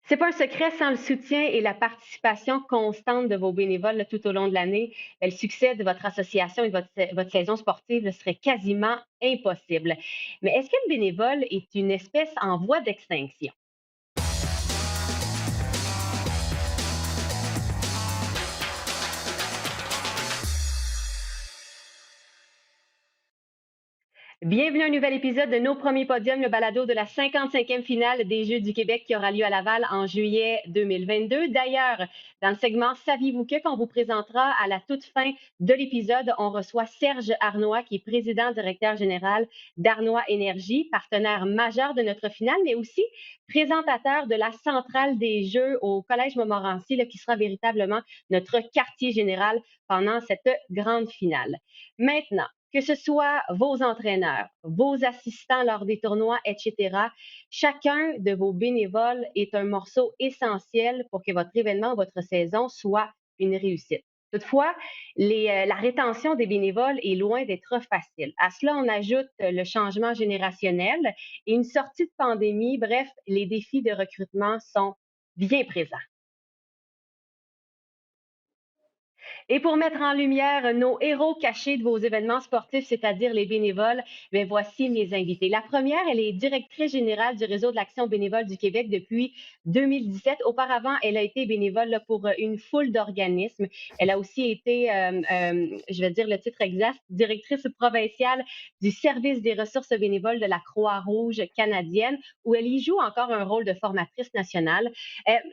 C'est pas un secret, sans le soutien et la participation constante de vos bénévoles là, tout au long de l'année, le succès de votre association et votre saison sportive là, serait quasiment impossible. Mais est-ce que le bénévole est une espèce en voie d'extinction? Bienvenue à un nouvel épisode de Nos premiers podiums, le balado de la 55e finale des Jeux du Québec qui aura lieu à Laval en juillet 2022. D'ailleurs, dans le segment Saviez-vous que qu'on vous présentera à la toute fin de l'épisode, on reçoit Serge Arnois qui est président directeur général d'Arnois Énergie, partenaire majeur de notre finale, mais aussi présentateur de la centrale des Jeux au Collège Montmorency, là, qui sera véritablement notre quartier général pendant cette grande finale. Maintenant, que ce soit vos entraîneurs, vos assistants lors des tournois, etc., chacun de vos bénévoles est un morceau essentiel pour que votre événement, votre saison soit une réussite. Toutefois, la rétention des bénévoles est loin d'être facile. À cela, on ajoute le changement générationnel et une sortie de pandémie. Bref, les défis de recrutement sont bien présents. Et pour mettre en lumière nos héros cachés de vos événements sportifs, c'est-à-dire les bénévoles, bien, voici mes invités. La première, elle est directrice générale du réseau de l'Action bénévole du Québec depuis 2017. Auparavant, elle a été bénévole là, pour une foule d'organismes. Elle a aussi été, je vais dire le titre exact, directrice provinciale du service des ressources bénévoles de la Croix-Rouge canadienne, où elle y joue encore un rôle de formatrice nationale.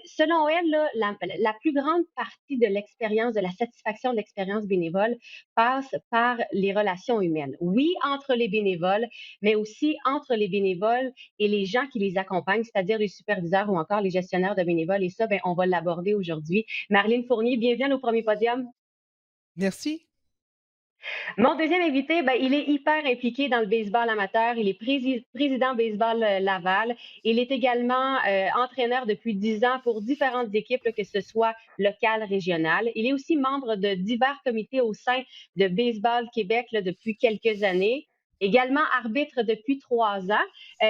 Selon elle, là, la plus grande partie de l'expérience, de la satisfaction de l'expérience bénévole passe par les relations humaines. Oui, entre les bénévoles, mais aussi entre les bénévoles et les gens qui les accompagnent, c'est-à-dire les superviseurs ou encore les gestionnaires de bénévoles. Et ça, ben, on va l'aborder aujourd'hui. Marlene Fournier, bienvenue au premier podium. Merci. Mon deuxième invité, ben, il est hyper impliqué dans le baseball amateur. Il est président baseball Laval. Il est également entraîneur depuis 10 ans pour différentes équipes, là, que ce soit locales, régionales. Il est aussi membre de divers comités au sein de Baseball Québec là, depuis quelques années. Également arbitre depuis 3 ans.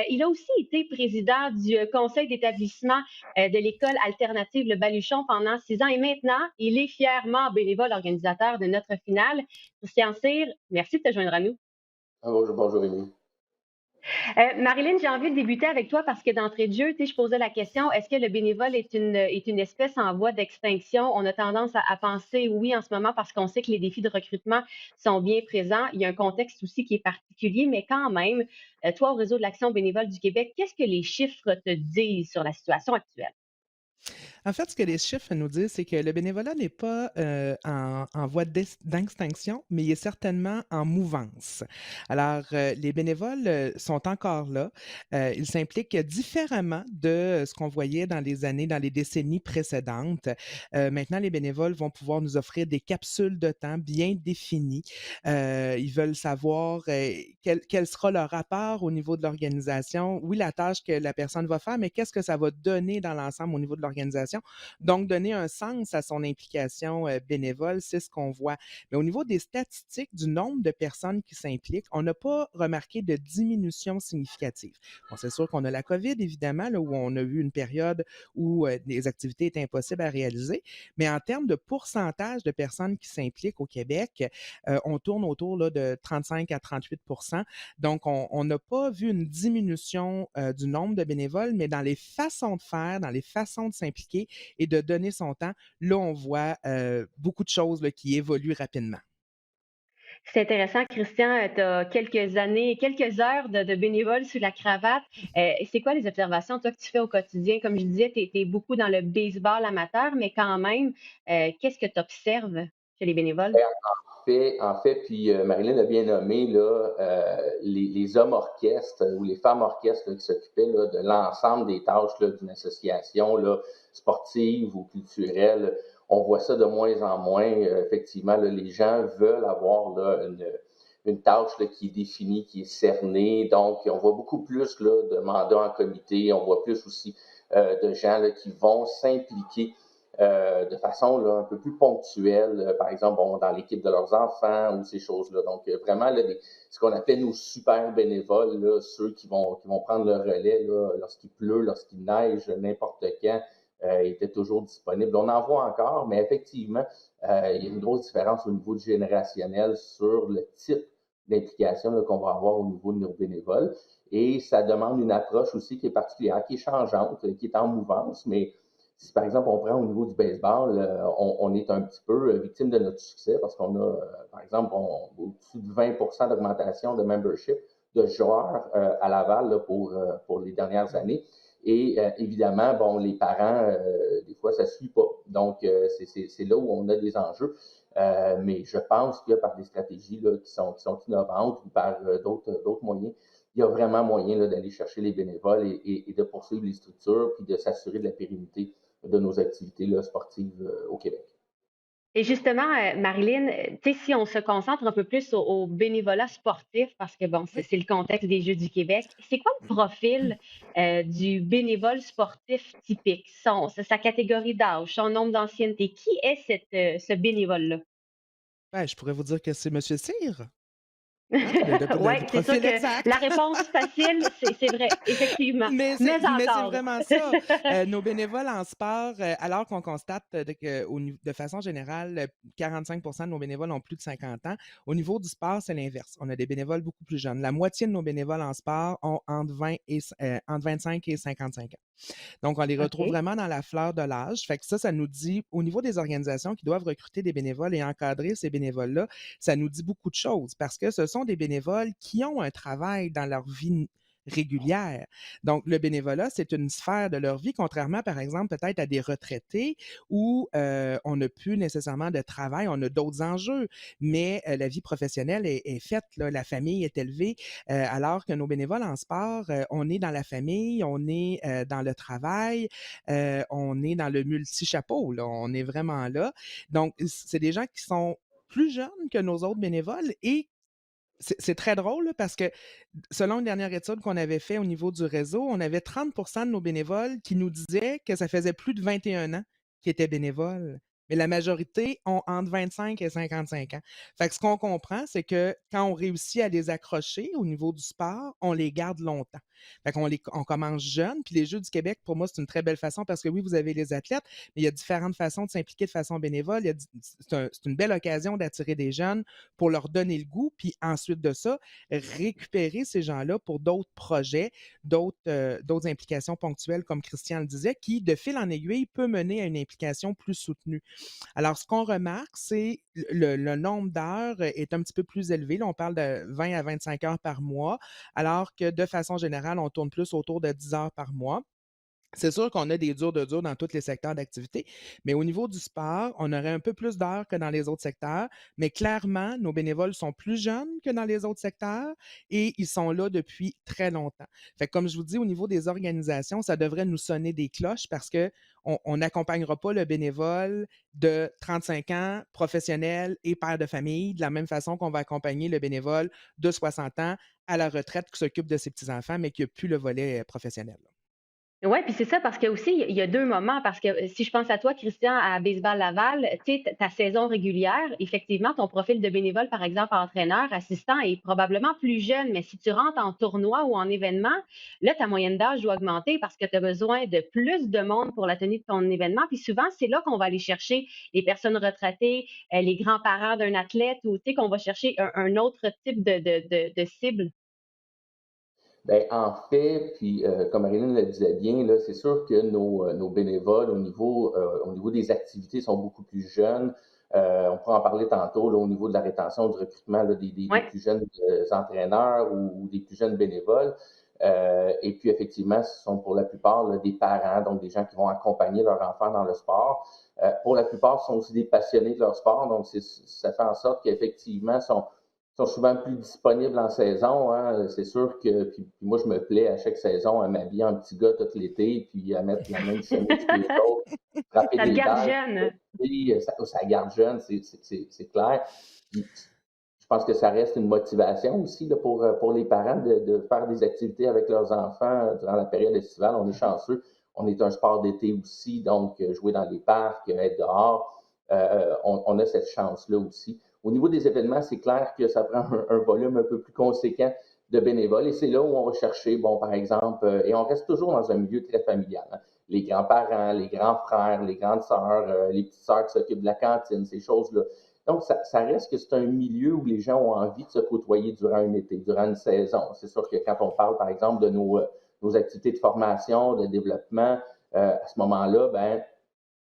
Il a aussi été président du conseil d'établissement de l'école alternative Le Baluchon pendant 6 ans et maintenant, il est fièrement bénévole organisateur de notre finale. Christian Cyr, merci de te joindre à nous. Ah, bonjour, bonjour, Émilie. Marilyn, j'ai envie de débuter avec toi parce que d'entrée de jeu, je posais la question, est-ce que le bénévole est une espèce en voie d'extinction? On a tendance à penser oui en ce moment parce qu'on sait que les défis de recrutement sont bien présents. Il y a un contexte aussi qui est particulier, mais quand même, toi, au réseau de l'Action bénévole du Québec, qu'est-ce que les chiffres te disent sur la situation actuelle? En fait, ce que les chiffres nous disent, c'est que le bénévolat n'est pas en voie d'extinction, mais il est certainement en mouvance. Alors, les bénévoles sont encore là. Ils s'impliquent différemment de ce qu'on voyait dans les années, dans les décennies précédentes. Maintenant, les bénévoles vont pouvoir nous offrir des capsules de temps bien définies. Ils veulent savoir quel sera leur rapport au niveau de l'organisation. Oui, la tâche que la personne va faire, mais qu'est-ce que ça va donner dans l'ensemble au niveau de l'organisation? Donc, donner un sens à son implication bénévole, c'est ce qu'on voit. Mais au niveau des statistiques du nombre de personnes qui s'impliquent, on n'a pas remarqué de diminution significative. Bon, c'est sûr qu'on a la COVID, évidemment, là, où on a eu une période où des activités étaient impossibles à réaliser, mais en termes de pourcentage de personnes qui s'impliquent au Québec, on tourne autour là, de 35 à 38. Donc, on n'a pas vu une diminution du nombre de bénévoles, mais dans les façons de faire, dans les façons de s'impliquer et de donner son temps, là, on voit beaucoup de choses là, qui évoluent rapidement. C'est intéressant, Christian, tu as quelques années, quelques heures de bénévole sous la cravate. C'est quoi les observations, toi, que tu fais au quotidien? Comme je disais, tu es beaucoup dans le baseball amateur, mais quand même, qu'est-ce que tu observes chez les bénévoles? Puis Marilyn a bien nommé là, les hommes orchestres ou les femmes orchestres là, qui s'occupaient là, de l'ensemble des tâches là, d'une association là, sportive ou culturelle. On voit ça de moins en moins. Effectivement, là, les gens veulent avoir là, une tâche là, qui est définie, qui est cernée. Donc, on voit beaucoup plus là, de mandats en comité. On voit plus aussi de gens là, qui vont s'impliquer de façon là, un peu plus ponctuelle, par exemple, bon, dans l'équipe de leurs enfants ou ces choses-là. Donc, vraiment, là, ce qu'on appelle nos super bénévoles, là, ceux qui vont prendre le relais là, lorsqu'il pleut, lorsqu'il neige, n'importe quand, étaient toujours disponibles. On en voit encore, mais effectivement, il y a une grosse différence au niveau du générationnel sur le type d'implication là, qu'on va avoir au niveau de nos bénévoles. Et ça demande une approche aussi qui est particulière, qui est changeante, qui est en mouvance, mais si par exemple on prend au niveau du baseball, on est un petit peu victime de notre succès parce qu'on a, par exemple, au-dessus de 20% d'augmentation de membership de joueurs à Laval là, pour les dernières années. Et évidemment, bon, les parents, des fois, ça ne suit pas. Donc, c'est là où on a des enjeux. Mais je pense que par des stratégies là, qui sont innovantes ou par d'autres moyens, il y a vraiment moyen là, d'aller chercher les bénévoles et de poursuivre les structures puis de s'assurer de la pérennité de nos activités là, sportives au Québec. Et justement, Marilyn, tu sais, si on se concentre un peu plus au bénévolat sportif, parce que bon, Oui. c'est le contexte des Jeux du Québec, c'est quoi le profil du bénévole sportif typique? Sa catégorie d'âge, son nombre d'ancienneté. Qui est ce bénévole-là? Ben, je pourrais vous dire que c'est Monsieur Cyr, hein, Oui, le c'est sûr profil que la exact. réponse facile, c'est vrai, effectivement. Mais Mais c'est encore. vraiment ça. Nos bénévoles en sport, alors qu'on constate de façon générale, 45 de nos bénévoles ont plus de 50 ans. Au niveau du sport, c'est l'inverse. On a des bénévoles beaucoup plus jeunes. La moitié de nos bénévoles en sport ont entre 25 et 55 ans. Donc, on les retrouve OK. vraiment dans la fleur de l'âge. Fait que ça nous dit, au niveau des organisations qui doivent recruter des bénévoles et encadrer ces bénévoles-là, ça nous dit beaucoup de choses parce que ce sont des bénévoles qui ont un travail dans leur vie régulière. Donc, le bénévolat, c'est une sphère de leur vie, contrairement, par exemple, peut-être à des retraités où on n'a plus nécessairement de travail, on a d'autres enjeux, mais la vie professionnelle est faite, là, la famille est élevée, alors que nos bénévoles en sport, on est dans la famille, on est dans le travail, on est dans le multi-chapeau, là, on est vraiment là. Donc, c'est des gens qui sont plus jeunes que nos autres bénévoles et c'est très drôle là, parce que selon une dernière étude qu'on avait fait au niveau du réseau, on avait 30 de nos bénévoles qui nous disaient que ça faisait plus de 21 ans qu'ils étaient bénévoles. Mais la majorité ont entre 25 et 55 ans. Fait que ce qu'on comprend, c'est que quand on réussit à les accrocher au niveau du sport, on les garde longtemps. Fait on commence jeune. Puis les Jeux du Québec, pour moi, c'est une très belle façon parce que oui, vous avez les athlètes, mais il y a différentes façons de s'impliquer de façon bénévole. C'est une belle occasion d'attirer des jeunes pour leur donner le goût. Puis ensuite de ça, récupérer ces gens-là pour d'autres projets, d'autres implications ponctuelles, comme Christian le disait, qui, de fil en aiguille, peut mener à une implication plus soutenue. Alors, ce qu'on remarque, c'est le nombre d'heures est un petit peu plus élevé. Là, on parle de 20 à 25 heures par mois, alors que de façon générale, on tourne plus autour de 10 heures par mois. C'est sûr qu'on a des durs de durs dans tous les secteurs d'activité, mais au niveau du sport, on aurait un peu plus d'heures que dans les autres secteurs, mais clairement, nos bénévoles sont plus jeunes que dans les autres secteurs et ils sont là depuis très longtemps. Fait que comme je vous dis, au niveau des organisations, ça devrait nous sonner des cloches parce que on n'accompagnera pas le bénévole de 35 ans, professionnel et père de famille, de la même façon qu'on va accompagner le bénévole de 60 ans à la retraite qui s'occupe de ses petits-enfants, mais qui n'a plus le volet professionnel. Oui, puis c'est ça, parce que aussi, il y a 2 moments, parce que si je pense à toi, Christian, à Baseball Laval, tu sais, ta saison régulière, effectivement, ton profil de bénévole, par exemple, entraîneur, assistant, est probablement plus jeune, mais si tu rentres en tournoi ou en événement, là, ta moyenne d'âge doit augmenter parce que tu as besoin de plus de monde pour la tenue de ton événement. Puis souvent, c'est là qu'on va aller chercher les personnes retraitées, les grands-parents d'un athlète, ou tu sais, qu'on va chercher un autre type de cible. Ben, en fait, puis comme Marilyn le disait bien, là, c'est sûr que nos bénévoles au niveau des activités sont beaucoup plus jeunes. On pourra en parler tantôt là, au niveau de la rétention, du recrutement là, des Ouais. plus jeunes entraîneurs ou des plus jeunes bénévoles. Et puis effectivement, ce sont pour la plupart là, des parents, donc des gens qui vont accompagner leur enfant dans le sport. Pour la plupart, ce sont aussi des passionnés de leur sport, donc ça fait en sorte qu'effectivement, sont souvent plus disponibles en saison. Hein. C'est sûr que puis moi, je me plais à chaque saison à m'habiller en petit gars tout l'été, puis à mettre la même chemise que les autres, frapper Ça te des garde balles. jeune. Puis, ça garde jeune, c'est clair. Puis, je pense que ça reste une motivation aussi là, pour les parents de faire des activités avec leurs enfants durant la période estivale. On est chanceux. on est un sport d'été aussi, donc jouer dans les parcs, être dehors, on a cette chance-là aussi. Au niveau des événements, c'est clair que ça prend un volume un peu plus conséquent de bénévoles et c'est là où on va chercher, bon, par exemple, et on reste toujours dans un milieu très familial, hein. Les grands-parents, les grands frères, les grandes sœurs, les petites sœurs qui s'occupent de la cantine, ces choses-là. Donc, ça reste que c'est un milieu où les gens ont envie de se côtoyer durant un été, durant une saison. C'est sûr que quand on parle, par exemple, de nos activités de formation, de développement, à ce moment-là, ben,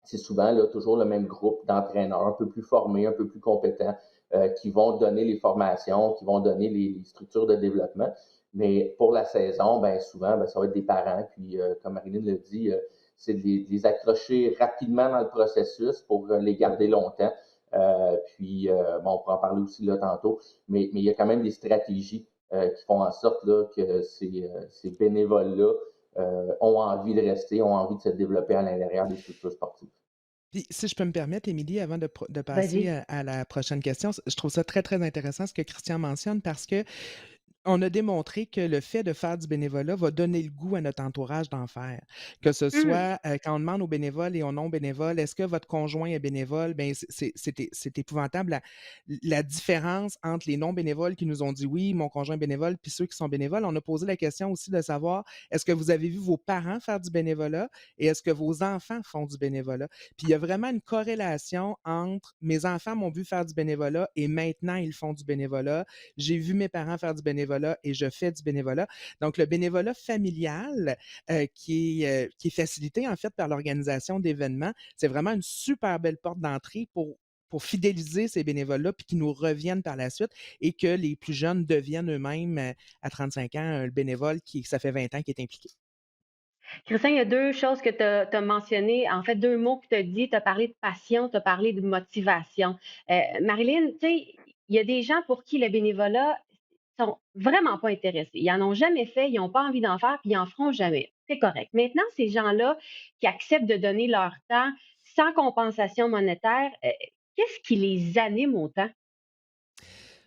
c'est souvent là, toujours le même groupe d'entraîneurs un peu plus formés, un peu plus compétents, qui vont donner les formations, qui vont donner les structures de développement. Mais pour la saison, ben, souvent, ben, ça va être des parents. Puis, comme Marilyn le dit, c'est de les accrocher rapidement dans le processus pour les garder longtemps. Bon, on pourra en parler aussi là tantôt, mais il y a quand même des stratégies qui font en sorte là, que ces bénévoles-là ont envie de rester, ont envie de se développer à l'intérieur des structures sportives. Puis, si je peux me permettre, Émilie, avant de passer Vas-y. à la prochaine question, je trouve ça très, très intéressant ce que Christian mentionne parce que on a démontré que le fait de faire du bénévolat va donner le goût à notre entourage d'en faire. Que ce Mmh. soit quand on demande aux bénévoles et aux non-bénévoles, est-ce que votre conjoint est bénévole? Ben, c'est épouvantable la différence entre les non-bénévoles qui nous ont dit oui, mon conjoint est bénévole, puis ceux qui sont bénévoles. On a posé la question aussi de savoir est-ce que vous avez vu vos parents faire du bénévolat et est-ce que vos enfants font du bénévolat? Puis il y a vraiment une corrélation entre mes enfants m'ont vu faire du bénévolat et maintenant ils font du bénévolat. J'ai vu mes parents faire du bénévolat et je fais du bénévolat. Donc, le bénévolat familial qui est facilité en fait par l'organisation d'événements, c'est vraiment une super belle porte d'entrée pour fidéliser ces bénévoles-là puis qu'ils nous reviennent par la suite et que les plus jeunes deviennent eux-mêmes à 35 ans le bénévole qui, ça fait 20 ans qu'il est impliqué. Christian, il y a 2 choses que tu as mentionnées, en fait 2 mots que tu as dit. Tu as parlé de passion, tu as parlé de motivation. Marilyn, tu sais, il y a des gens pour qui le bénévolat sont vraiment pas intéressés. Ils en ont jamais fait, ils ont pas envie d'en faire, puis ils en feront jamais. C'est correct. Maintenant, ces gens-là qui acceptent de donner leur temps sans compensation monétaire, qu'est-ce qui les anime autant?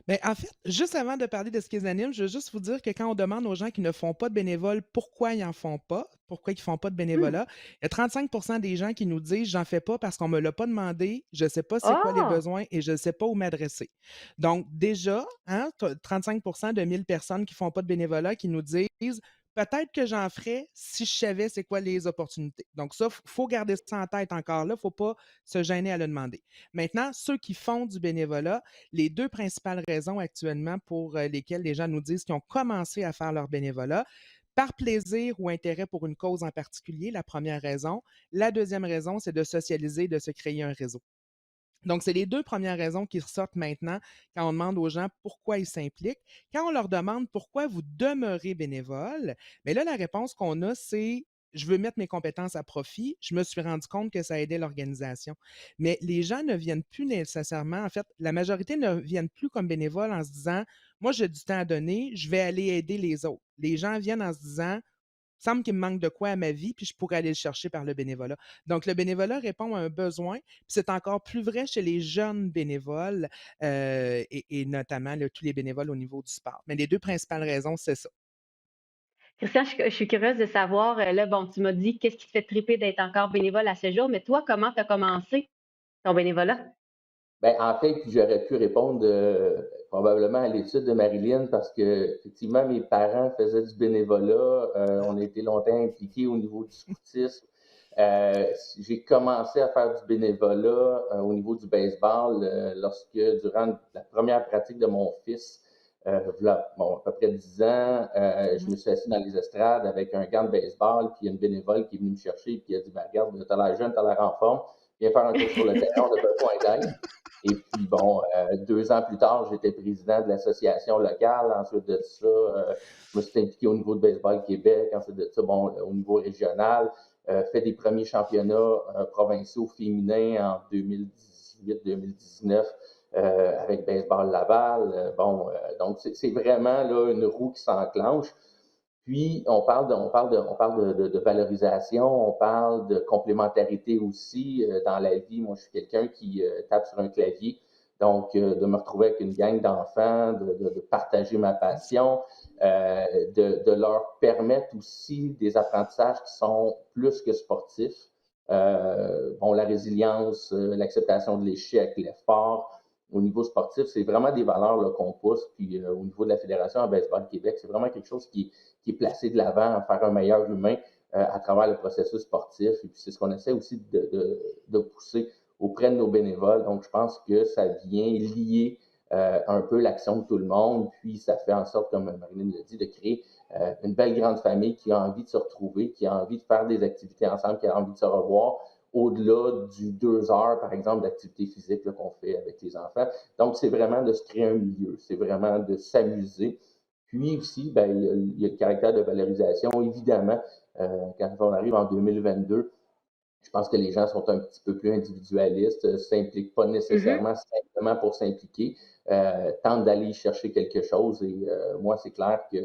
Mais en fait, juste avant de parler de ce qui les anime, je veux juste vous dire que quand on demande aux gens qui ne font pas de bénévoles pourquoi ils en font pas, pourquoi ils font pas de Mmh. bénévolat, il y a 35 des gens qui nous disent j'en fais pas parce qu'on me l'a pas demandé, je sais pas c'est quoi les Ah! besoins et je sais pas où m'adresser. Donc déjà, hein, 35 de 1000 personnes qui font pas de bénévolat qui nous disent peut-être que j'en ferais si je savais c'est quoi les opportunités. Donc ça, faut garder ça en tête encore là, faut pas se gêner à le demander. Maintenant, ceux qui font du bénévolat, les deux principales raisons actuellement pour lesquelles les gens nous disent qu'ils ont commencé à faire leur bénévolat, par plaisir ou intérêt pour une cause en particulier, la première raison. La deuxième raison, c'est de socialiser, de se créer un réseau. Donc, c'est les deux premières raisons qui ressortent maintenant quand on demande aux gens pourquoi ils s'impliquent. Quand on leur demande pourquoi vous demeurez bénévole, mais là, la réponse qu'on a, c'est je veux mettre mes compétences à profit. Je me suis rendu compte que ça aidait l'organisation. Mais les gens ne viennent plus nécessairement, en fait, la majorité ne viennent plus comme bénévoles en se disant, moi, j'ai du temps à donner, je vais aller aider les autres. Les gens viennent en se disant, il semble qu'il me manque de quoi à ma vie, puis je pourrais aller le chercher par le bénévolat. Donc, le bénévolat répond à un besoin, puis c'est encore plus vrai chez les jeunes bénévoles et notamment là, tous les bénévoles au niveau du sport. Mais les deux principales raisons, c'est ça. Christian, je suis curieuse de savoir, là, bon, tu m'as dit qu'est-ce qui te fait triper d'être encore bénévole à ce jour, mais toi, comment tu as commencé ton bénévolat? Ben, en fait, puis j'aurais pu répondre probablement à l'étude de Marilyn parce que effectivement, mes parents faisaient du bénévolat. On a été longtemps impliqués au niveau du scoutisme. Euh, j'ai commencé à faire du bénévolat au niveau du baseball lorsque, durant la première pratique de mon fils, bon, à peu près 10 ans, je Mhm. me suis assis dans les estrades avec un gant de baseball, puis il y a une bénévole qui est venue me chercher, puis qui a dit, ben, regarde, t'as l'air jeune, t'as l'air en forme, viens faire un tour sur le terrain, on a besoin d'aide. Et puis, bon, 2 ans plus tard, j'étais président de l'association locale. Ensuite de ça, je me suis impliqué au niveau de Baseball Québec. Ensuite de ça, bon, au niveau régional, fait des premiers championnats provinciaux féminins en 2018-2019 avec Baseball Laval. Donc, c'est vraiment là, une roue qui s'enclenche. Puis, on parle de valorisation, on parle de complémentarité aussi dans la vie. Moi, je suis quelqu'un qui tape sur un clavier. Donc, de me retrouver avec une gang d'enfants, de partager ma passion, de leur permettre aussi des apprentissages qui sont plus que sportifs. Bon, la résilience, l'acceptation de l'échec, l'effort. Au niveau sportif, c'est vraiment des valeurs là, qu'on pousse. Puis au niveau de la Fédération en baseball Québec, c'est vraiment quelque chose qui est placé de l'avant, à faire un meilleur humain à travers le processus sportif. Et puis c'est ce qu'on essaie aussi de pousser auprès de nos bénévoles. Donc, je pense que ça vient lier un peu l'action de tout le monde. Puis ça fait en sorte, comme Marilyn l'a dit, de créer une belle grande famille qui a envie de se retrouver, qui a envie de faire des activités ensemble, qui a envie de se revoir au-delà du 2 heures, par exemple, d'activité physique là, qu'on fait avec les enfants. Donc, c'est vraiment de se créer un milieu, c'est vraiment de s'amuser. Puis aussi, ben, il y a le caractère de valorisation. Évidemment, quand on arrive en 2022, je pense que les gens sont un petit peu plus individualistes, ne s'impliquent pas nécessairement simplement pour s'impliquer, tentent d'aller chercher quelque chose. Et moi, c'est clair que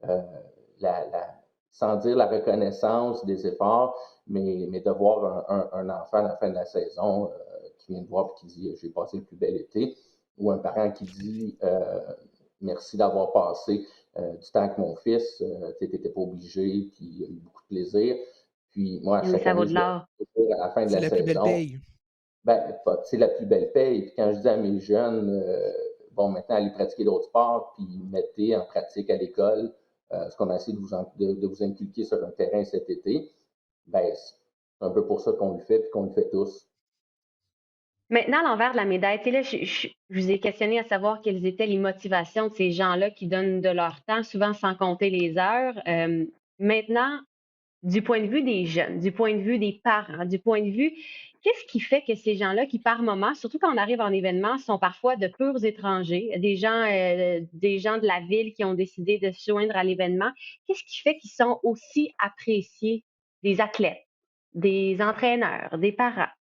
euh, sans dire la reconnaissance des efforts, mais de voir un enfant à la fin de la saison qui vient de voir et qui dit j'ai passé le plus bel été, ou un parent qui dit merci d'avoir passé du temps avec mon fils, tu n'étais pas obligé, puis il a eu beaucoup de plaisir. Puis moi, Oui, chaque ça vaut année, de je leur l'or. dis à la fin de C'est la la plus belle saison, paye. ben, c'est la plus belle paye. Puis quand je dis à mes jeunes, bon, maintenant, allez pratiquer d'autres sports, puis mettez en pratique à l'école ce qu'on a essayé de vous inculquer sur un terrain cet été, ben, c'est un peu pour ça qu'on le fait, puis qu'on le fait tous. Maintenant, à l'envers de la médaille, tu sais, là, je vous ai questionné à savoir quelles étaient les motivations de ces gens-là qui donnent de leur temps, souvent sans compter les heures. Maintenant, du point de vue des jeunes, du point de vue des parents, du point de vue, qu'est-ce qui fait que ces gens-là qui, par moment, surtout quand on arrive en événement, sont parfois de purs étrangers, des gens de la ville qui ont décidé de se joindre à l'événement, qu'est-ce qui fait qu'ils sont aussi appréciés des athlètes, des entraîneurs, des parents?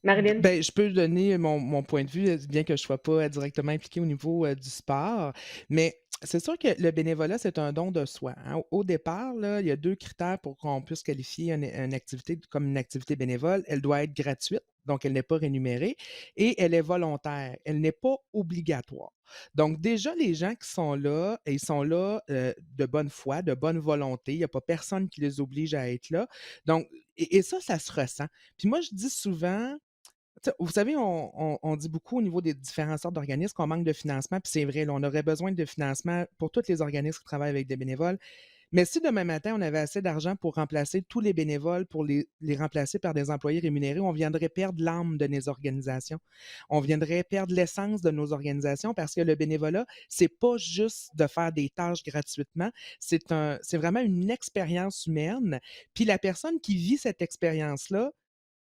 Marilyn? Ben, je peux donner mon point de vue, bien que je sois pas directement impliqué au niveau du sport, mais c'est sûr que le bénévolat, c'est un don de soi. Hein. Au départ, là, il y a 2 critères pour qu'on puisse qualifier une activité comme une activité bénévole. Elle doit être gratuite, donc elle n'est pas rémunérée, et elle est volontaire. Elle n'est pas obligatoire. Donc déjà, les gens qui sont là, ils sont là de bonne foi, de bonne volonté. Il n'y a pas personne qui les oblige à être là. Donc, et ça se ressent. Puis moi, je dis souvent, vous savez, on dit beaucoup au niveau des différentes sortes d'organismes qu'on manque de financement, puis c'est vrai, là, on aurait besoin de financement pour tous les organismes qui travaillent avec des bénévoles. Mais si demain matin, on avait assez d'argent pour remplacer tous les bénévoles, pour les remplacer par des employés rémunérés, on viendrait perdre l'âme de nos organisations. On viendrait perdre l'essence de nos organisations parce que le bénévolat, c'est pas juste de faire des tâches gratuitement, c'est vraiment une expérience humaine. Puis la personne qui vit cette expérience-là,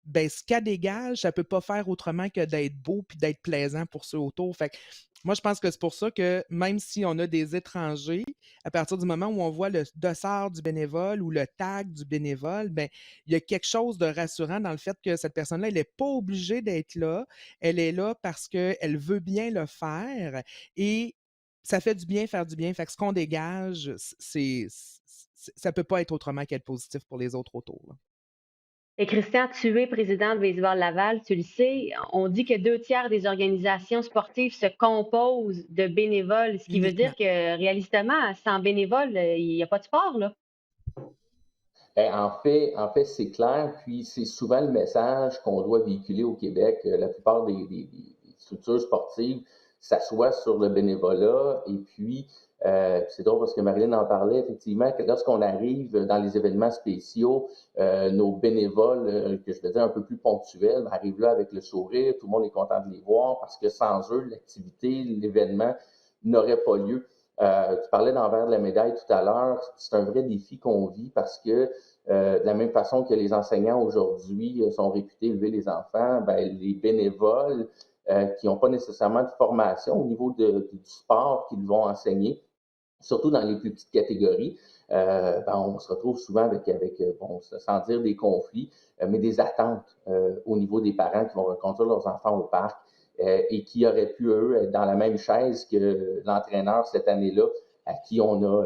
ben, ce qu'elle dégage, ça peut pas faire autrement que d'être beau puis d'être plaisant pour ceux autour. Fait que moi, je pense que c'est pour ça que même si on a des étrangers, à partir du moment où on voit le dossard du bénévole ou le tag du bénévole, ben, il y a quelque chose de rassurant dans le fait que cette personne-là, elle n'est pas obligée d'être là. Elle est là parce qu'elle veut bien le faire et ça fait du bien faire du bien. Fait que ce qu'on dégage, ça peut pas être autrement qu'être positif pour les autres autour. Là. Et Christian, tu es président de Baseball Laval, tu le sais. On dit que 2 tiers des organisations sportives se composent de bénévoles, ce qui veut dire Uniquement. que réalistement, sans bénévoles, il n'y a pas de sport, là. Ben, en fait, c'est clair, puis c'est souvent le message qu'on doit véhiculer au Québec. La plupart des structures sportives s'assoient sur le bénévolat, et puis c'est drôle parce que Marilyn en parlait, effectivement, que lorsqu'on arrive dans les événements spéciaux, nos bénévoles, que je vais dire un peu plus ponctuels, arrivent là avec le sourire, tout le monde est content de les voir parce que sans eux, l'activité, l'événement n'aurait pas lieu. Tu parlais d'envers de la médaille tout à l'heure. C'est un vrai défi qu'on vit parce que de la même façon que les enseignants aujourd'hui sont réputés élever les enfants, ben, les bénévoles qui n'ont pas nécessairement de formation au niveau du sport qu'ils vont enseigner, surtout dans les plus petites catégories, ben, on se retrouve souvent avec bon, sans dire des conflits, mais des attentes au niveau des parents qui vont reconduire leurs enfants au parc et qui auraient pu, eux, être dans la même chaise que l'entraîneur cette année-là, à qui on a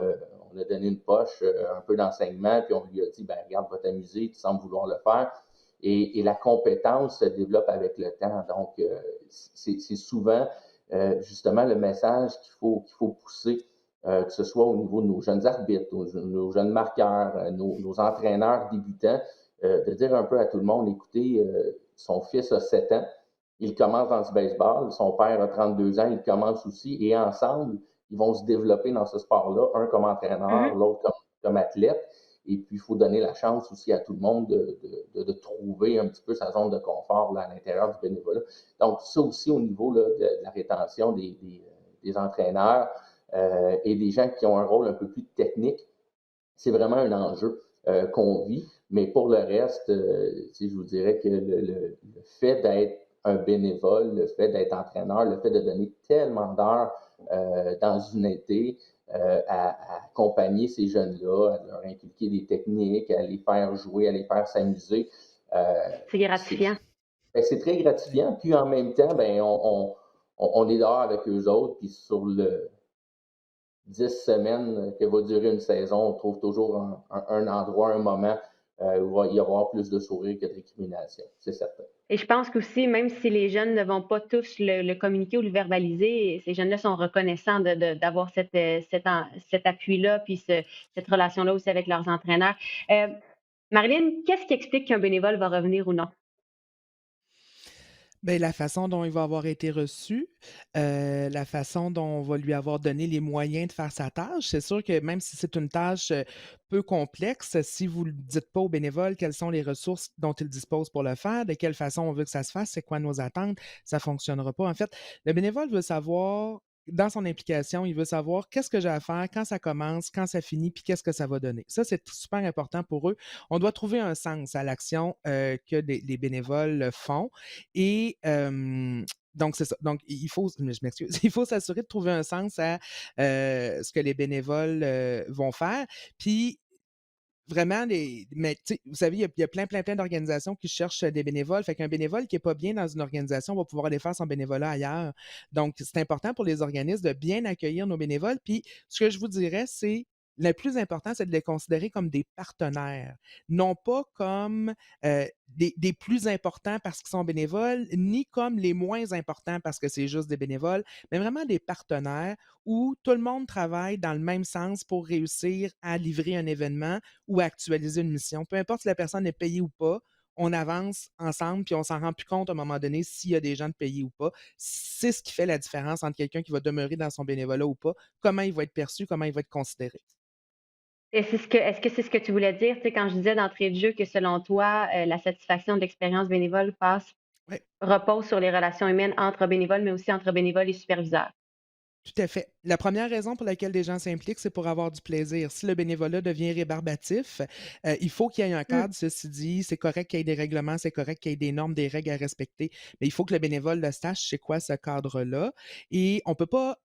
donné une poche, un peu d'enseignement, puis on lui a dit, ben, regarde, va t'amuser, tu sembles vouloir le faire. et la compétence se développe avec le temps. Donc, c'est souvent justement le message qu'il faut pousser, que ce soit au niveau de nos jeunes arbitres, nos jeunes marqueurs, nos entraîneurs débutants, de dire un peu à tout le monde, écoutez, son fils a 7 ans, il commence dans du baseball, son père a 32 ans, il commence aussi, et ensemble, ils vont se développer dans ce sport-là, un comme entraîneur, l'autre comme athlète. Et puis, il faut donner la chance aussi à tout le monde de trouver un petit peu sa zone de confort là, à l'intérieur du bénévolat. Donc, ça aussi au niveau là, de la rétention des entraîneurs et des gens qui ont un rôle un peu plus technique, c'est vraiment un enjeu qu'on vit. Mais pour le reste, je vous dirais que le fait d'être un bénévole, le fait d'être entraîneur, le fait de donner tellement d'heures dans une été, à accompagner ces jeunes-là, à leur inculquer des techniques, à les faire jouer, à les faire s'amuser. C'est gratifiant. C'est très gratifiant. Puis en même temps, on est dehors avec eux autres. Puis sur le 10 semaines que va durer une saison, on trouve toujours un endroit, un moment où il va y avoir plus de sourires que de récriminations. C'est certain. Et je pense qu'aussi, même si les jeunes ne vont pas tous le communiquer ou le verbaliser, ces jeunes-là sont reconnaissants d'avoir cet appui-là, puis cette relation-là aussi avec leurs entraîneurs. Marilyn, qu'est-ce qui explique qu'un bénévole va revenir ou non? Bien, la façon dont il va avoir été reçu, la façon dont on va lui avoir donné les moyens de faire sa tâche. C'est sûr que même si c'est une tâche, peu complexe, si vous ne dites pas aux bénévoles quelles sont les ressources dont ils disposent pour le faire, de quelle façon on veut que ça se fasse, c'est quoi nos attentes, ça ne fonctionnera pas. En fait, le bénévole veut savoir, dans son implication, il veut savoir qu'est-ce que j'ai à faire, quand ça commence, quand ça finit, puis qu'est-ce que ça va donner. Ça, c'est super important pour eux. On doit trouver un sens à l'action que les bénévoles font. Et donc, c'est ça. Donc, il faut, je m'excuse, il faut s'assurer de trouver un sens à ce que les bénévoles vont faire. Puis, vraiment, mais vous savez, il y a plein d'organisations qui cherchent des bénévoles. Fait qu'un bénévole qui n'est pas bien dans une organisation va pouvoir aller faire son bénévolat ailleurs. Donc, c'est important pour les organismes de bien accueillir nos bénévoles. Puis, ce que je vous dirais, c'est le plus important, c'est de les considérer comme des partenaires, non pas comme des plus importants parce qu'ils sont bénévoles, ni comme les moins importants parce que c'est juste des bénévoles, mais vraiment des partenaires où tout le monde travaille dans le même sens pour réussir à livrer un événement ou à actualiser une mission. Peu importe si la personne est payée ou pas, on avance ensemble puis on s'en rend plus compte à un moment donné s'il y a des gens de payés ou pas. C'est ce qui fait la différence entre quelqu'un qui va demeurer dans son bénévolat ou pas, comment il va être perçu, comment il va être considéré. Et est-ce que c'est ce que tu voulais dire, tu sais, quand je disais d'entrée de jeu que selon toi, la satisfaction de l'expérience bénévole Oui. repose sur les relations humaines entre bénévoles, mais aussi entre bénévoles et superviseurs? Tout à fait. La première raison pour laquelle les gens s'impliquent, c'est pour avoir du plaisir. Si le bénévolat devient rébarbatif, il faut qu'il y ait un Mmh. cadre, ceci dit. C'est correct qu'il y ait des règlements, c'est correct qu'il y ait des normes, des règles à respecter, mais il faut que le bénévole le sache, c'est quoi ce cadre-là. Et on peut pas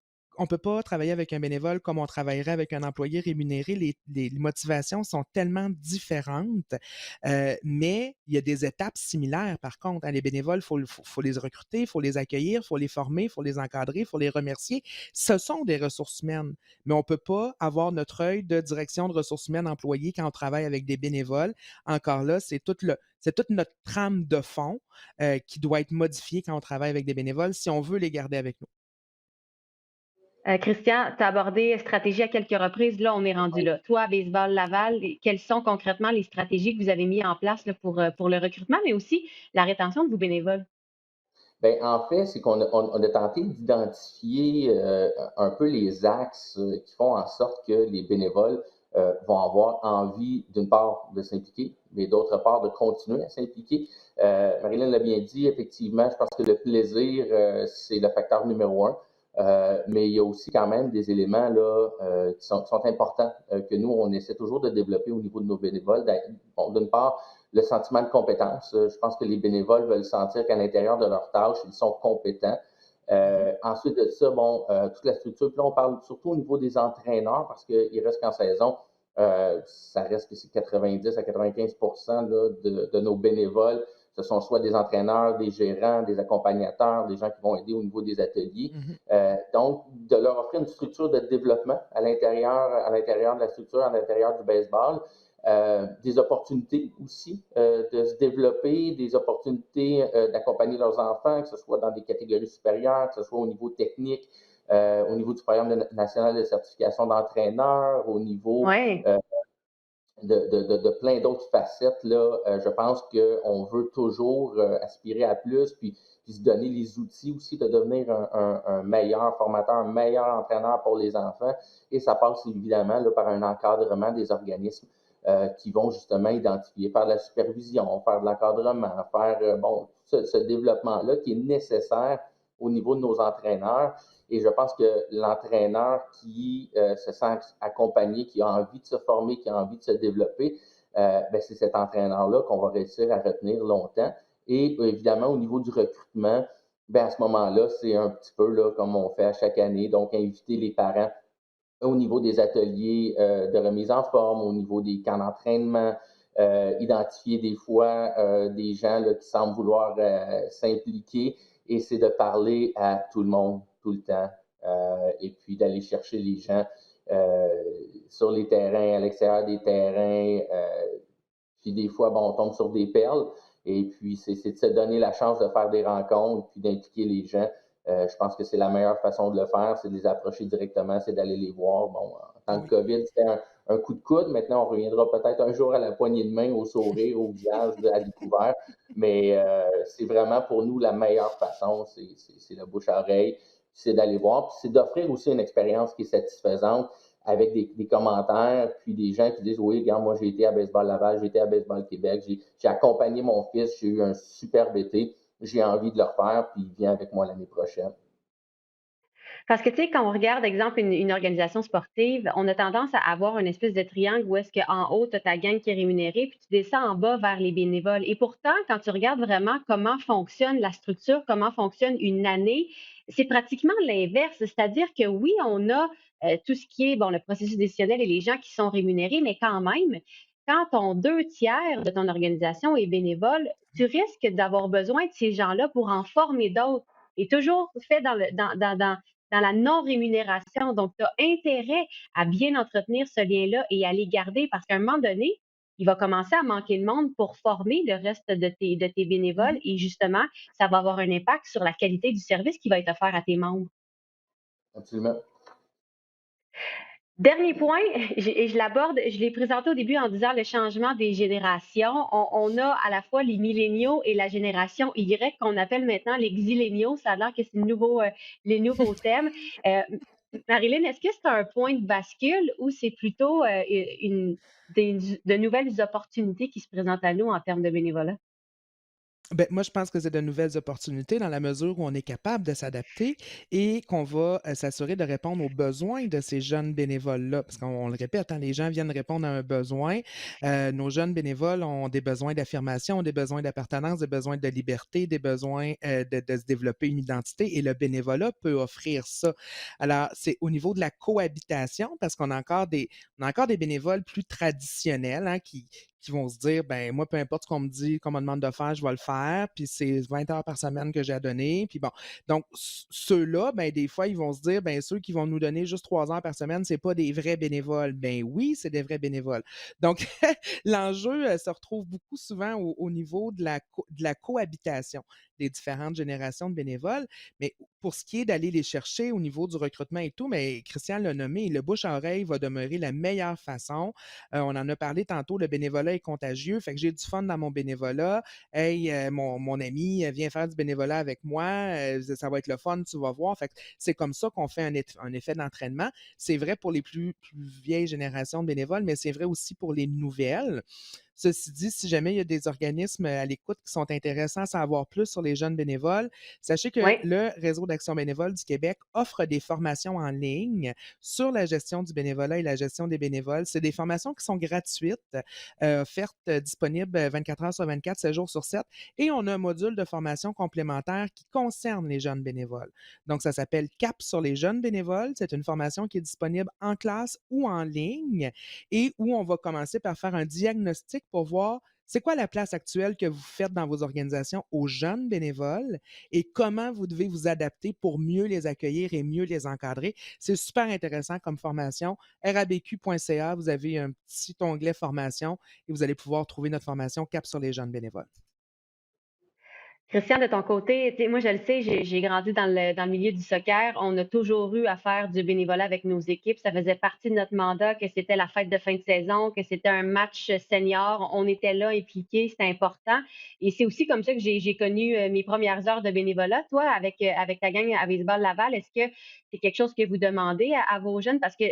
travailler avec un bénévole comme on travaillerait avec un employé rémunéré. Les motivations sont tellement différentes, mais il y a des étapes similaires par contre, hein. Les bénévoles, faut les recruter, il faut les accueillir, il faut les former, il faut les encadrer, il faut les remercier. Ce sont des ressources humaines, mais on ne peut pas avoir notre œil de direction de ressources humaines employé quand on travaille avec des bénévoles. Encore là, c'est toute notre trame de fond qui doit être modifiée quand on travaille avec des bénévoles si on veut les garder avec nous. Christian, tu as abordé stratégie à quelques reprises. Là, on est rendu là. Toi, à Baseball Laval, quelles sont concrètement les stratégies que vous avez mises en place là, pour le recrutement, mais aussi la rétention de vos bénévoles? Ben, en fait, c'est qu'on a tenté d'identifier un peu les axes qui font en sorte que les bénévoles vont avoir envie, d'une part, de s'impliquer, mais d'autre part, de continuer à s'impliquer. Marilyn l'a bien dit, effectivement, je pense que le plaisir, c'est le facteur numéro un. Mais il y a aussi quand même des éléments là, qui sont importants, que nous, on essaie toujours de développer au niveau de nos bénévoles. Bon, d'une part, le sentiment de compétence. Je pense que les bénévoles veulent sentir qu'à l'intérieur de leur tâche, ils sont compétents. Ensuite de ça, toute la structure. Puis là, on parle surtout au niveau des entraîneurs parce qu'il reste qu'en saison, ça reste que c'est 90 à 95 là, de nos bénévoles. Ce sont soit des entraîneurs, des gérants, des accompagnateurs, des gens qui vont aider au niveau des ateliers. Mhm. Donc, de leur offrir une structure de développement à l'intérieur de la structure, à l'intérieur du baseball, des opportunités aussi de se développer, des opportunités d'accompagner leurs enfants, que ce soit dans des catégories supérieures, que ce soit au niveau technique, au niveau du programme national de certification d'entraîneur, au niveau Oui. de plein d'autres facettes. Là, je pense qu'on veut toujours aspirer à plus, puis se donner les outils aussi de devenir un meilleur formateur, un meilleur entraîneur pour les enfants. Et ça passe évidemment là, par un encadrement des organismes qui vont justement identifier, faire de la supervision, faire de l'encadrement, faire bon, ce développement-là qui est nécessaire au niveau de nos entraîneurs. Et je pense que l'entraîneur qui se sent accompagné, qui a envie de se former, qui a envie de se développer, ben, c'est cet entraîneur-là qu'on va réussir à retenir longtemps. Et évidemment, au niveau du recrutement, ben, à ce moment-là, c'est un petit peu là, comme on fait à chaque année, donc inviter les parents au niveau des ateliers de remise en forme, au niveau des camps d'entraînement, identifier des fois des gens là, qui semblent vouloir s'impliquer, et c'est de parler à tout le monde tout le temps, et puis d'aller chercher les gens euh, sur les terrains, à l'extérieur des terrains, puis des fois, bon, on tombe sur des perles, et puis c'est de se donner la chance de faire des rencontres, puis d'impliquer les gens. Je pense que c'est la meilleure façon de le faire, c'est de les approcher directement, c'est d'aller les voir. Bon, en tant que Oui. COVID, c'était un coup de coude. Maintenant, on reviendra peut-être un jour à la poignée de main, au sourire, au visage, à découvert. Mais c'est vraiment pour nous la meilleure façon, c'est le bouche-à-oreille, c'est d'aller voir, puis c'est d'offrir aussi une expérience qui est satisfaisante avec des commentaires, puis des gens qui disent oui, regarde, moi j'ai été à Baseball Laval, j'ai été à Baseball Québec, j'ai accompagné mon fils, j'ai eu un superbe été, j'ai envie de le refaire, puis il vient avec moi l'année prochaine. Parce que, tu sais, quand on regarde, exemple, une organisation sportive, on a tendance à avoir une espèce de triangle où est-ce qu'en haut, tu as ta gang qui est rémunérée, puis tu descends en bas vers les bénévoles. Et pourtant, quand tu regardes vraiment comment fonctionne la structure, comment fonctionne une année, c'est pratiquement l'inverse. C'est-à-dire que oui, on a tout ce qui est, bon, le processus décisionnel et les gens qui sont rémunérés, mais quand même, quand ton 2 tiers de ton organisation est bénévole, tu risques d'avoir besoin de ces gens-là pour en former d'autres. Et toujours fait dans la non-rémunération. Donc, tu as intérêt à bien entretenir ce lien-là et à les garder parce qu'à un moment donné, il va commencer à manquer de monde pour former le reste de tes bénévoles Mhm. et justement, ça va avoir un impact sur la qualité du service qui va être offert à tes membres. Absolument. Dernier point, et je l'aborde, je l'ai présenté au début en disant le changement des générations. On a à la fois les milléniaux et la génération Y qu'on appelle maintenant les xyléniaux. Ça a l'air que c'est les nouveaux thèmes. Euh, Marilyn, est-ce que c'est un point de bascule ou c'est plutôt de nouvelles opportunités qui se présentent à nous en termes de bénévolat? Ben, moi, je pense que c'est de nouvelles opportunités dans la mesure où on est capable de s'adapter et qu'on va s'assurer de répondre aux besoins de ces jeunes bénévoles-là. Parce qu'on le répète, hein, les gens viennent répondre à un besoin. Nos jeunes bénévoles ont des besoins d'affirmation, ont des besoins d'appartenance, des besoins de liberté, des besoins de se développer une identité et le bénévolat peut offrir ça. Alors, c'est au niveau de la cohabitation parce on a encore des bénévoles plus traditionnels hein, qui vont se dire, ben moi, peu importe ce qu'on me dit, qu'on me demande de faire, je vais le faire, puis c'est 20 heures par semaine que j'ai à donner, puis bon. Donc, ceux-là, ben des fois, ils vont se dire, ben ceux qui vont nous donner juste 3 heures par semaine, c'est pas des vrais bénévoles. Ben oui, c'est des vrais bénévoles. Donc, l'enjeu se retrouve beaucoup souvent au niveau de la cohabitation des différentes générations de bénévoles. Mais pour ce qui est d'aller les chercher au niveau du recrutement et tout, mais Christian l'a nommé, le bouche à oreille va demeurer la meilleure façon. On en a parlé tantôt, le bénévolat est contagieux. Fait que j'ai du fun dans mon bénévolat. Hey, mon ami, viens faire du bénévolat avec moi. Ça va être le fun, tu vas voir. Fait que c'est comme ça qu'on fait un effet d'entraînement. C'est vrai pour les plus vieilles générations de bénévoles, mais c'est vrai aussi pour les nouvelles. Ceci dit, si jamais il y a des organismes à l'écoute qui sont intéressants à savoir plus sur les jeunes bénévoles, sachez que Oui. le Réseau d'action bénévole du Québec offre des formations en ligne sur la gestion du bénévolat et la gestion des bénévoles. C'est des formations qui sont gratuites, offertes, disponibles 24 heures sur 24, 7 jours sur 7. Et on a un module de formation complémentaire qui concerne les jeunes bénévoles. Donc, ça s'appelle CAP sur les jeunes bénévoles. C'est une formation qui est disponible en classe ou en ligne et où on va commencer par faire un diagnostic pour voir c'est quoi la place actuelle que vous faites dans vos organisations aux jeunes bénévoles et comment vous devez vous adapter pour mieux les accueillir et mieux les encadrer. C'est super intéressant comme formation. rabq.ca, vous avez un petit onglet formation et vous allez pouvoir trouver notre formation Cap sur les jeunes bénévoles. Christian, de ton côté, tu sais, moi, je le sais, j'ai grandi dans le milieu du soccer. On a toujours eu à faire du bénévolat avec nos équipes. Ça faisait partie de notre mandat, que c'était la fête de fin de saison, que c'était un match senior. On était là impliqués, c'était important. Et c'est aussi comme ça que j'ai connu mes premières heures de bénévolat. Toi, avec ta gang à Baseball Laval, est-ce que c'est quelque chose que vous demandez à vos jeunes? Parce que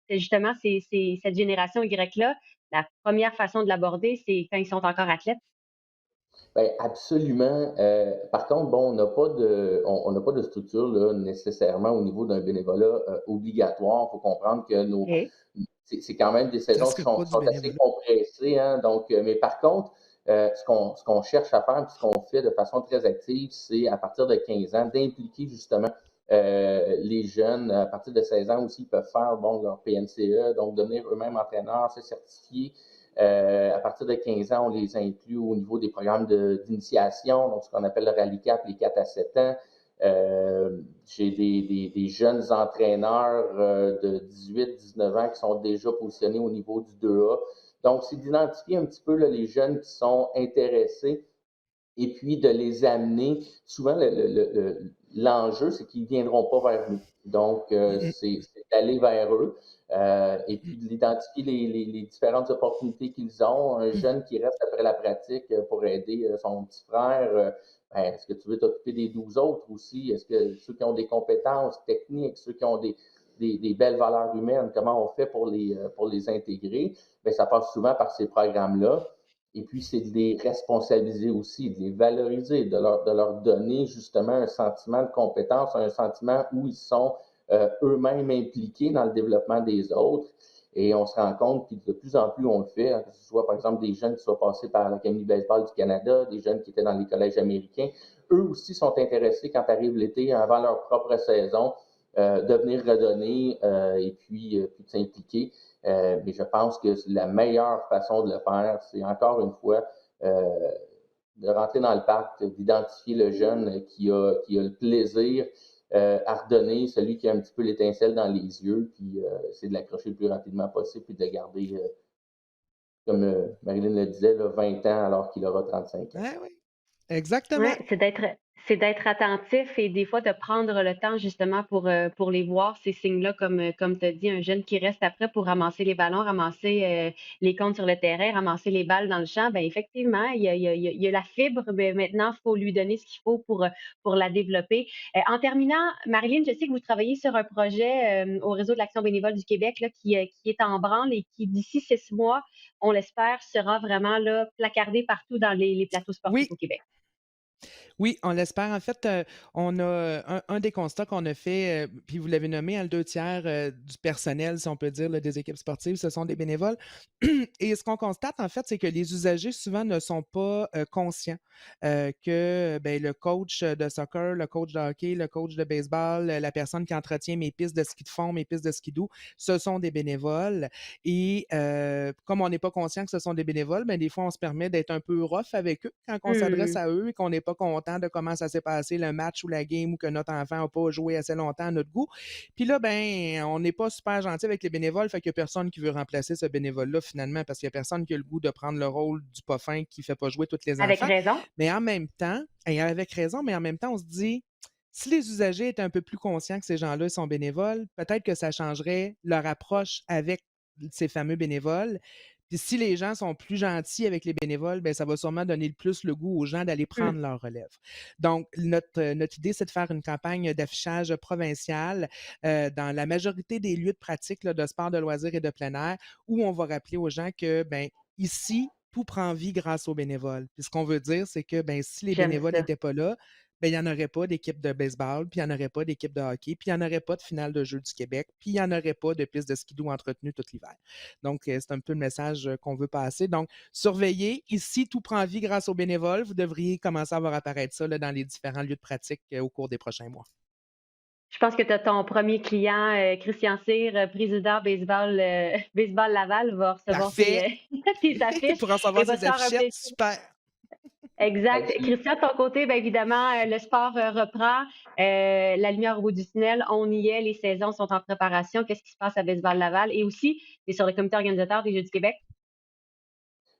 justement, c'est cette génération Y-là, la première façon de l'aborder, c'est quand ils sont encore athlètes. Ben absolument. Par contre, bon, on n'a pas de structure là, nécessairement au niveau d'un bénévolat obligatoire. Il faut comprendre que OK. c'est quand même des Ça saisons qui serait quoi du sont assez bénévolat? compressées, hein. Donc, mais par contre, ce qu'on cherche à faire, puis ce qu'on fait de façon très active, c'est à partir de 15 ans, d'impliquer justement les jeunes. À partir de 16 ans aussi, ils peuvent faire bon, leur PNCE, donc devenir eux-mêmes entraîneurs, se certifier. À partir de 15 ans, on les inclut au niveau des programmes d'initiation, donc ce qu'on appelle le Rallye Cap, les 4 à 7 ans. J'ai des jeunes entraîneurs de 18-19 ans qui sont déjà positionnés au niveau du 2A. Donc, c'est d'identifier un petit peu là, les jeunes qui sont intéressés et puis de les amener. Souvent, l'enjeu, c'est qu'ils ne viendront pas vers nous. Donc, Mm, c'est d'aller vers eux et puis d'identifier les différentes opportunités qu'ils ont. Un mm. jeune qui reste après la pratique pour aider son petit frère, ben, est-ce que tu veux t'occuper des 12 autres aussi? Est-ce que ceux qui ont des compétences techniques, ceux qui ont des belles valeurs humaines, comment on fait pour les intégrer? Bien, ça passe souvent par ces programmes-là. Et puis, c'est de les responsabiliser aussi, de les valoriser, de leur donner justement un sentiment de compétence, un sentiment où ils sont eux-mêmes impliqués dans le développement des autres. Et on se rend compte, puis de plus en plus on le fait, hein, que ce soit par exemple des jeunes qui sont passés par l'Académie baseball du Canada, des jeunes qui étaient dans les collèges américains, eux aussi sont intéressés quand arrive l'été, avant leur propre saison, de venir redonner puis de s'impliquer. Mais je pense que la meilleure façon de le faire, c'est encore une fois euh, de rentrer dans le parc, d'identifier le jeune qui a le plaisir à redonner, celui qui a un petit peu l'étincelle dans les yeux, puis c'est de l'accrocher le plus rapidement possible, puis de le garder, comme Marilyn le disait, là, 20 ans alors qu'il aura 35 ans. Ah oui, exactement. Ouais, c'est d'être attentif et des fois de prendre le temps justement pour les voir, ces signes-là, comme tu as dit, un jeune qui reste après pour ramasser les ballons, ramasser, les comptes sur le terrain, ramasser les balles dans le champ. Ben effectivement, il y a la fibre, mais maintenant, il faut lui donner ce qu'il faut pour la développer. En terminant, Marilyn, je sais que vous travaillez sur un projet, au Réseau de l'action bénévole du Québec là, qui est en branle et qui, d'ici 6 mois, on l'espère, sera vraiment là, placardé partout dans les plateaux sportifs Oui, au Québec. oui, on l'espère. En fait, on a un des constats qu'on a fait, puis vous l'avez nommé, hein, le 2 tiers du personnel, si on peut dire, là, des équipes sportives, ce sont des bénévoles. Et ce qu'on constate, en fait, c'est que les usagers, souvent, ne sont pas conscients que ben, le coach de soccer, le coach de hockey, le coach de baseball, la personne qui entretient mes pistes de ski de fond, mes pistes de skidoo, ce sont des bénévoles. Et comme on n'est pas conscient que ce sont des bénévoles, ben, des fois, on se permet d'être un peu rough avec eux quand on s'adresse Mmh. à eux et qu'on n'est pas content de comment ça s'est passé le match ou la game ou que notre enfant n'a pas joué assez longtemps à notre goût. Puis là, ben, on n'est pas super gentil avec les bénévoles, fait qu'il n'y a personne qui veut remplacer ce bénévole-là finalement parce qu'il n'y a personne qui a le goût de prendre le rôle du pas fin qui ne fait pas jouer tous les Avec enfants. raison. Mais en même temps, et avec raison, mais en même temps, on se dit, si les usagers étaient un peu plus conscients que ces gens-là sont bénévoles, peut-être que ça changerait leur approche avec ces fameux bénévoles. Puis si les gens sont plus gentils avec les bénévoles, ben ça va sûrement donner le plus le goût aux gens d'aller Mmh. prendre leur relève. Donc, notre idée, c'est de faire une campagne d'affichage provinciale dans la majorité des lieux de pratique là, de sport, de loisirs et de plein air, où on va rappeler aux gens que, ben, ici, tout prend vie grâce aux bénévoles. Puis ce qu'on veut dire, c'est que ben, si les J'aime bénévoles ça. n'étaient pas là, ben, il n'y en aurait pas d'équipe de baseball, puis il n'y en aurait pas d'équipe de hockey, puis il n'y en aurait pas de finale de Jeux du Québec, puis il n'y en aurait pas de piste de skidoo entretenue tout l'hiver. Donc, c'est un peu le message qu'on veut passer. Donc, surveillez. Ici, tout prend vie grâce aux bénévoles. Vous devriez commencer à voir apparaître ça là, dans les différents lieux de pratique au cours des prochains mois. Je pense que tu as ton premier client, Christian Cyr, président baseball Laval, va recevoir tes, Parfait! tes affiches Pour et recevoir va se ses faire un affichettes, plaisir. super! Exact. Absolument. Christian, de ton côté, bien évidemment, le sport reprend. La lumière au bout du tunnel, on y est. Les saisons sont en préparation. Qu'est-ce qui se passe à Baseball Laval? Et aussi, tu es sur le comité organisateur des Jeux du Québec.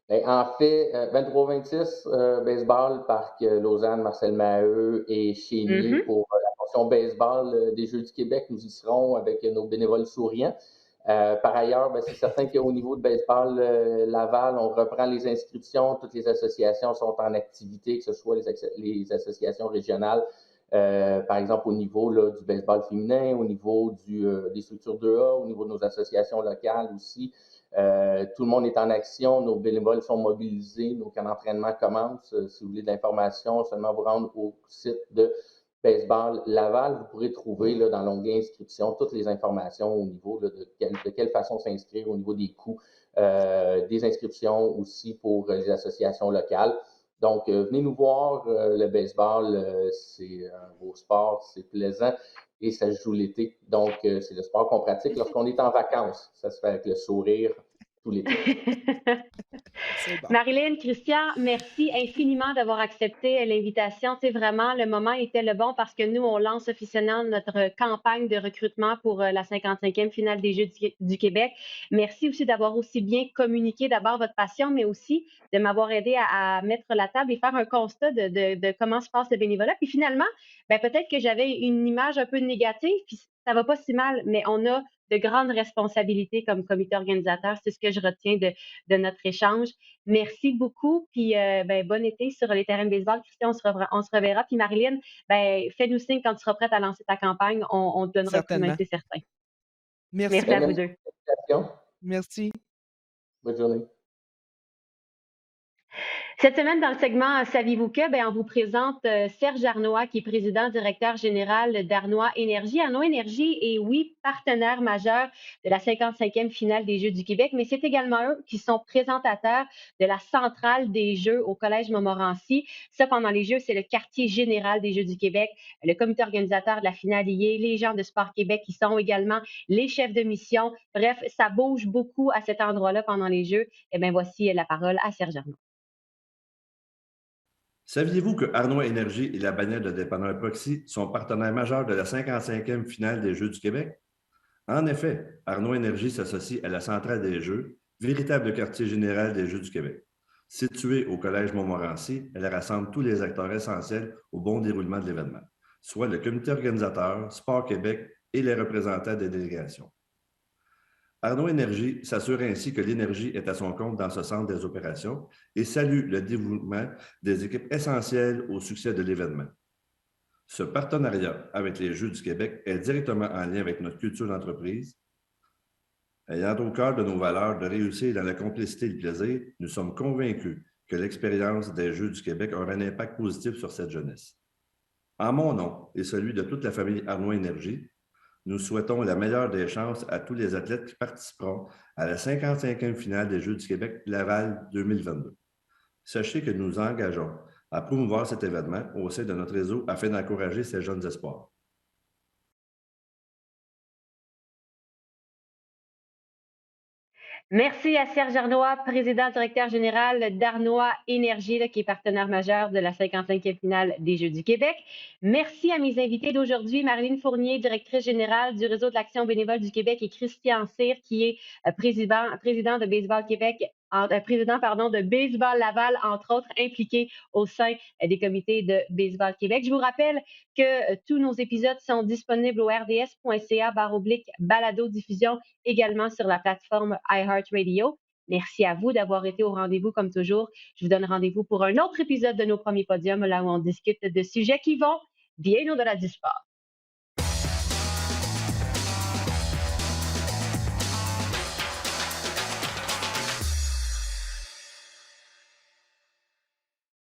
Ben, en fait, 23-26, baseball, Parc Lausanne, Marcel Maheu et Chénier Mhm. pour la portion baseball des Jeux du Québec. Nous y serons avec nos bénévoles souriants. Par ailleurs, ben, c'est certain qu'au niveau de baseball Laval, on reprend les inscriptions. Toutes les associations sont en activité, que ce soit les associations régionales, par exemple au niveau là, du baseball féminin, au niveau des structures 2A, au niveau de nos associations locales aussi. Tout le monde est en action, nos bénévoles sont mobilisés, nos camps d'entraînement commencent. Si vous voulez de l'information, seulement vous rendre au site de Baseball Laval. Vous pourrez trouver là, dans l'onglet inscription toutes les informations au niveau là, de quelle façon s'inscrire, au niveau des coûts, des inscriptions aussi pour les associations locales. Donc, venez nous voir. Le baseball, c'est un beau sport, c'est plaisant et ça se joue l'été. Donc, c'est le sport qu'on pratique lorsqu'on est en vacances. Ça se fait avec le sourire tout l'été. C'est bon. Marilyn, Christian, merci infiniment d'avoir accepté l'invitation. Tu sais, vraiment, le moment était le bon parce que nous, on lance officiellement notre campagne de recrutement pour la 55e finale des Jeux du Québec. Merci aussi d'avoir aussi bien communiqué d'abord votre passion, mais aussi de m'avoir aidé à mettre la table et faire un constat de comment se passe le bénévolat. Puis finalement, ben, peut-être que j'avais une image un peu négative, puis ça va pas si mal, mais on a de grandes responsabilités comme comité organisateur. C'est ce que je retiens de notre échange. Merci beaucoup, puis ben, bon été sur les terrains de baseball. Christian, on se reverra. Puis Marilyn, ben, fais-nous signe quand tu seras prête à lancer ta campagne. On te donnera un coup de main, Certainement. c'est certain. Merci Merci à Ben, vous beaucoup. merci deux. pour l'invitation. Merci. Bonne journée. Cette semaine, dans le segment Saviez-vous que, ben, on vous présente Serge Arnois, qui est président directeur général d'Arnois Énergie. Arnois Énergie est, oui, partenaire majeur de la 55e finale des Jeux du Québec, mais c'est également eux qui sont présentateurs de la centrale des Jeux au Collège Montmorency. Ça, pendant les Jeux, c'est le quartier général des Jeux du Québec, le comité organisateur de la finale y est, les gens de Sport Québec qui sont également les chefs de mission. Bref, ça bouge beaucoup à cet endroit-là pendant les Jeux. Eh bien, voici la parole à Serge Arnois. Saviez-vous que Arnois Énergie et la bannière de dépanneur Proxy sont partenaires majeurs de la 55e finale des Jeux du Québec? En effet, Arnois Énergie s'associe à la centrale des Jeux, véritable quartier général des Jeux du Québec. Située au Collège Montmorency, elle rassemble tous les acteurs essentiels au bon déroulement de l'événement, soit le comité organisateur, Sport Québec et les représentants des délégations. Arnois Énergie s'assure ainsi que l'énergie est à son compte dans ce centre des opérations et salue le dévouement des équipes essentielles au succès de l'événement. Ce partenariat avec les Jeux du Québec est directement en lien avec notre culture d'entreprise. Ayant au cœur de nos valeurs de réussir dans la complicité et le plaisir, nous sommes convaincus que l'expérience des Jeux du Québec aura un impact positif sur cette jeunesse. En mon nom et celui de toute la famille Arnois Énergie, nous souhaitons la meilleure des chances à tous les athlètes qui participeront à la 55e finale des Jeux du Québec Laval 2022. Sachez que nous nous engageons à promouvoir cet événement au sein de notre réseau afin d'encourager ces jeunes espoirs. Merci à Serge Arnois, président directeur général d'Arnois Énergie, là, qui est partenaire majeur de la 55e finale des Jeux du Québec. Merci à mes invités d'aujourd'hui, Marilyn Fournier, directrice générale du réseau de l'action bénévole du Québec, et Christian Cyr, qui est président de Baseball Québec, président pardon, de Baseball Laval, entre autres, impliqué au sein des comités de Baseball Québec. Je vous rappelle que tous nos épisodes sont disponibles au rds.ca/balado-diffusion, également sur la plateforme iHeartRadio. Merci à vous d'avoir été au rendez-vous comme toujours. Je vous donne rendez-vous pour un autre épisode de nos premiers podiums, là où on discute de sujets qui vont bien au-delà du sport.